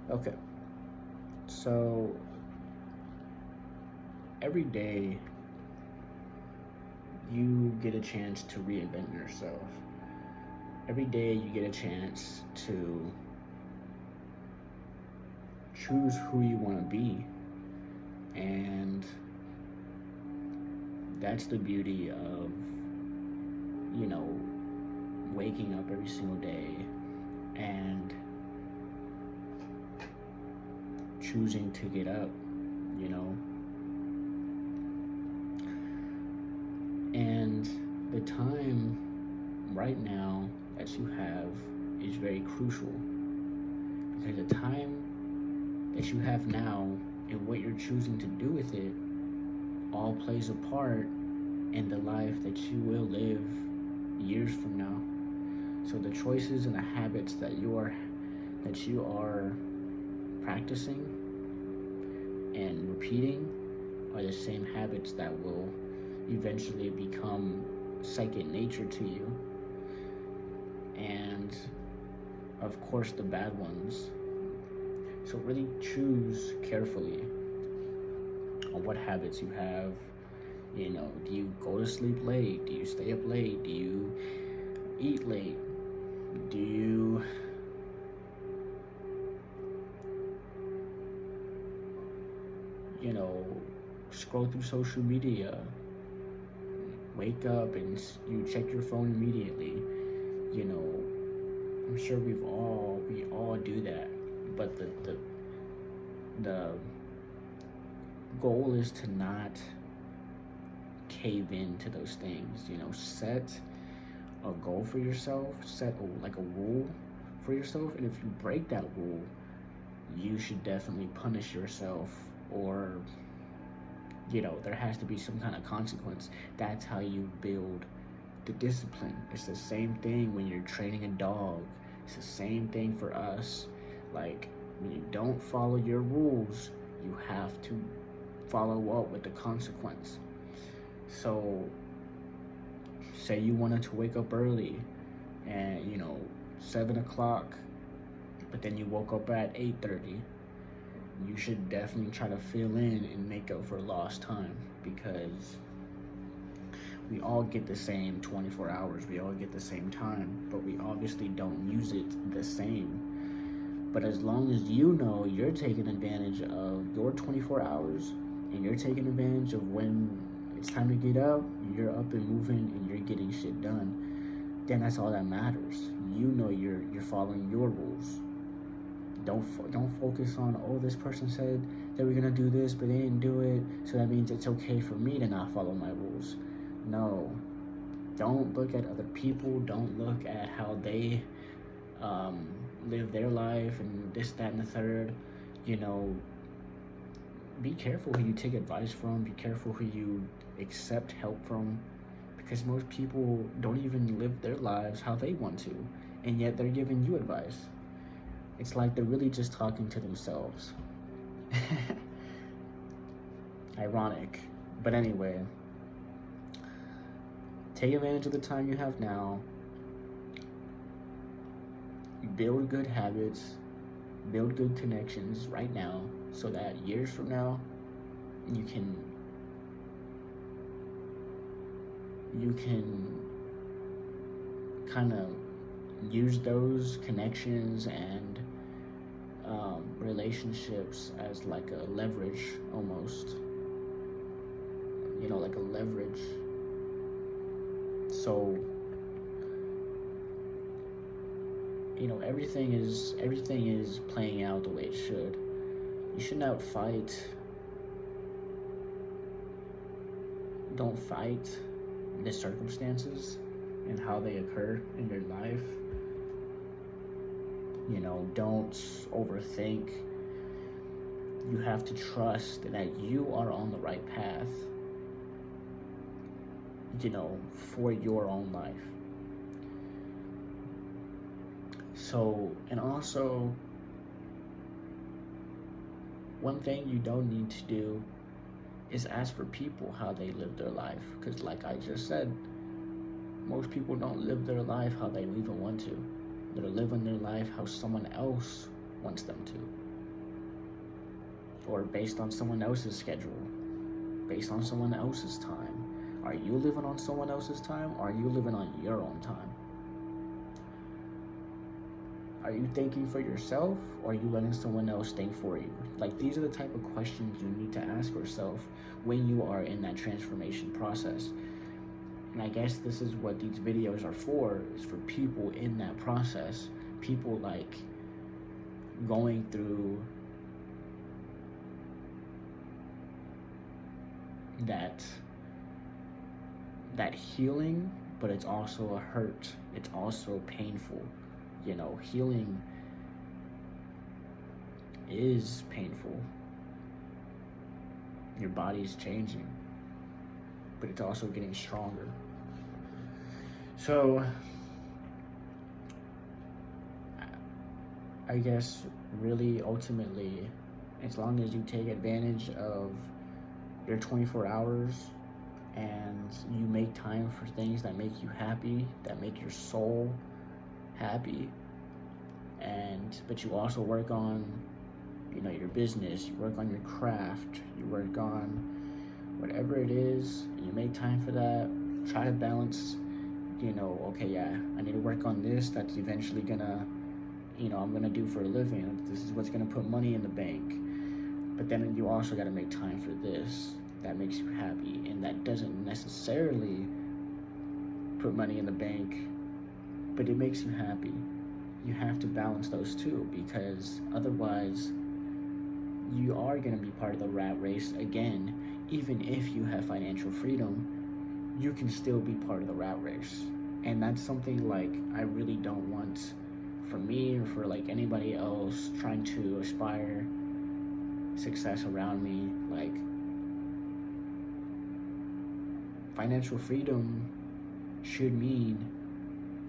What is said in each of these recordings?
Okay, so every day you get a chance to reinvent yourself. Every day you get a chance to choose who you want to be. And that's the beauty of, you know, waking up every single day and choosing to get up, you know. And the time right now that you have is very crucial, because the time that you have now and what you're choosing to do with it all plays a part in the life that you will live years from now. So the choices and the habits that you are practicing and repeating are the same habits that will eventually become second nature to you. And of course, the bad ones. So really choose carefully on what habits you have. You know, do you go to sleep late? Do you stay up late? Do you eat late? Do you you know, scroll through social media, wake up and you check your phone immediately? You know, I'm sure we all do that, but the goal is to not cave into those things. You know, set a goal for yourself, set like a rule for yourself, and if you break that rule, you should definitely punish yourself, or there has to be some kind of consequence. That's how you build the discipline. It's the same thing when you're training a dog. It's the same thing for us. Like, when you don't follow your rules, you have to follow up with the consequence. So say you wanted to wake up early and 7 o'clock, but then you woke up at 8:30. You should definitely try to fill in and make up for lost time, because we all get the same 24 hours, we all get the same time, but we obviously don't use it the same. But as long as you know you're taking advantage of your 24 hours and you're taking advantage of when it's time to get up, you're up and moving and you're getting shit done, then that's all that matters. You know you're following your rules. Don't focus on, oh, this person said they were gonna do this but they didn't do it, so that means it's okay for me to not follow my rules. No, don't look at other people. Don't look at how they live their life and this, that, and the third. Be careful who you take advice from. Be careful who you accept help from, because most people don't even live their lives how they want to, and yet they're giving you advice. It's like they're really just talking to themselves. Ironic. But anyway, take advantage of the time you have now. Build good habits. Build good connections right now, so that years from now, you can kind of use those connections and relationships as like a leverage, almost. Like a leverage. So everything is playing out the way it should. You should not fight. Don't fight the circumstances and how they occur in your life. Don't overthink. You have to trust that you are on the right path, for your own life. So, and also, one thing you don't need to do is ask for people how they live their life, because like I just said, most people don't live their life how they even want to. They're living their life how someone else wants them to. or based on someone else's schedule, based on someone else's time? Are you living on someone else's time, or are you living on your own time? Are you thinking for yourself, or are you letting someone else think for you? Like, these are the type of questions you need to ask yourself when you are in that transformation process. And I guess this is what these videos are for, is for people in that process. People like going through that healing, but it's also a hurt. It's also painful. You know, healing is painful. Your body's changing, but it's also getting stronger. So, I guess really ultimately, as long as you take advantage of your 24 hours and you make time for things that make you happy, that make your soul happy, but you also work on, you know, your business, you work on your craft, you work on whatever it is, you make time for that. Try to balance, you know, okay, yeah, I need to work on this, that's eventually gonna, you know, I'm gonna do for a living, this is what's gonna put money in the bank. But then you also gotta make time for this that makes you happy, and that doesn't necessarily put money in the bank, but it makes you happy. You have to balance those two, because otherwise you are going to be part of the rat race again. Even if you have financial freedom, you can still be part of the rat race. And that's something like I really don't want for me, or for like anybody else trying to aspire success around me. Like, financial freedom should mean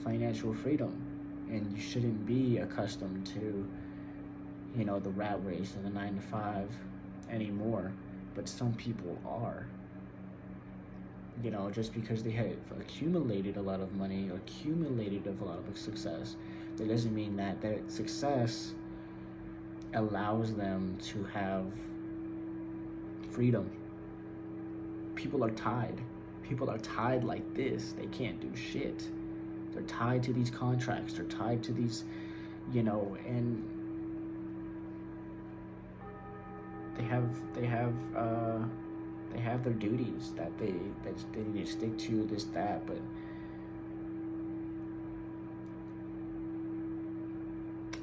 financial freedom. And you shouldn't be accustomed to, you know, the rat race and the 9 to 5 anymore. But some people are. You know, just because they have accumulated a lot of money or accumulated a lot of success, that doesn't mean that that success allows them to have freedom. People are tied. People are tied like this. They can't do shit. They're tied to these contracts. They're tied to these, you know, and they have their duties that they need to stick to, this, that, but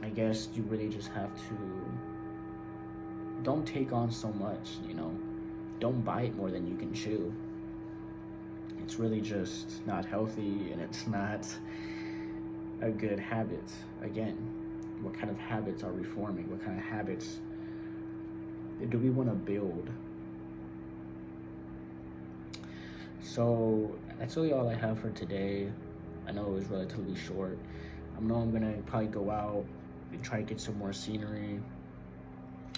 I guess you really just have to, don't take on so much, you know, don't bite more than you can chew. It's really just not healthy, and it's not a good habit. Again, what kind of habits are we forming? What kind of habits do we want to build? So that's really all I have for today. I know it was relatively short. I know I'm gonna probably go out and try to get some more scenery.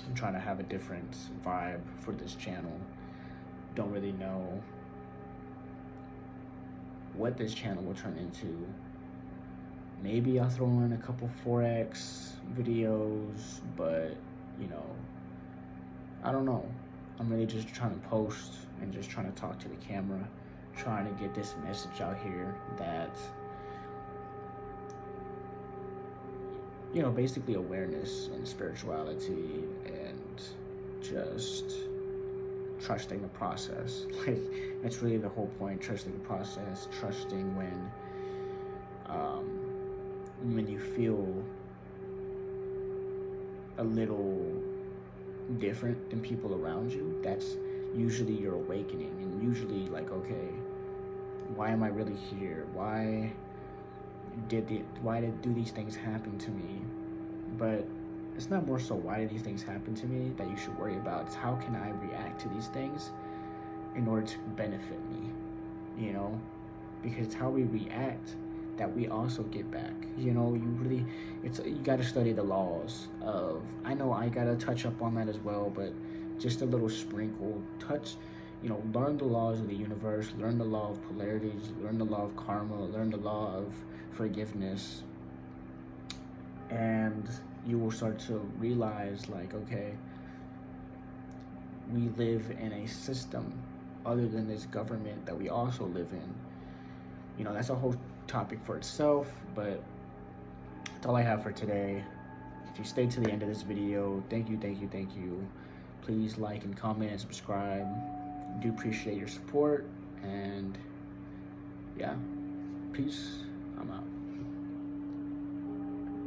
I'm trying to have a different vibe for this channel. Don't really know what this channel will turn into. Maybe I'll throw in a couple Forex videos, but you know, I don't know. I'm really just trying to post and just trying to talk to the camera, trying to get this message out here that, you know, basically awareness and spirituality, and just trusting the process. Like, that's really the whole point, trusting the process, trusting when you feel a little different than people around you. That's usually your awakening, and usually like, okay, why am I really here? Why do these things happen to me? But it's not more so why do these things happen to me that you should worry about. It's how can I react to these things in order to benefit me, you know? Because it's how we react that we also get back. You know, you gotta study the laws of, I know I gotta touch up on that as well, but just a little sprinkle, you know, learn the laws of the universe, learn the law of polarities, learn the law of karma, learn the law of forgiveness, and you will start to realize, like, okay, we live in a system other than this government that we also live in. You know, that's a whole topic for itself, but that's all I have for today. If you stayed to the end of this video, thank you, thank you, thank you. Please like and comment and subscribe. I do appreciate your support, and yeah, peace. I'm out.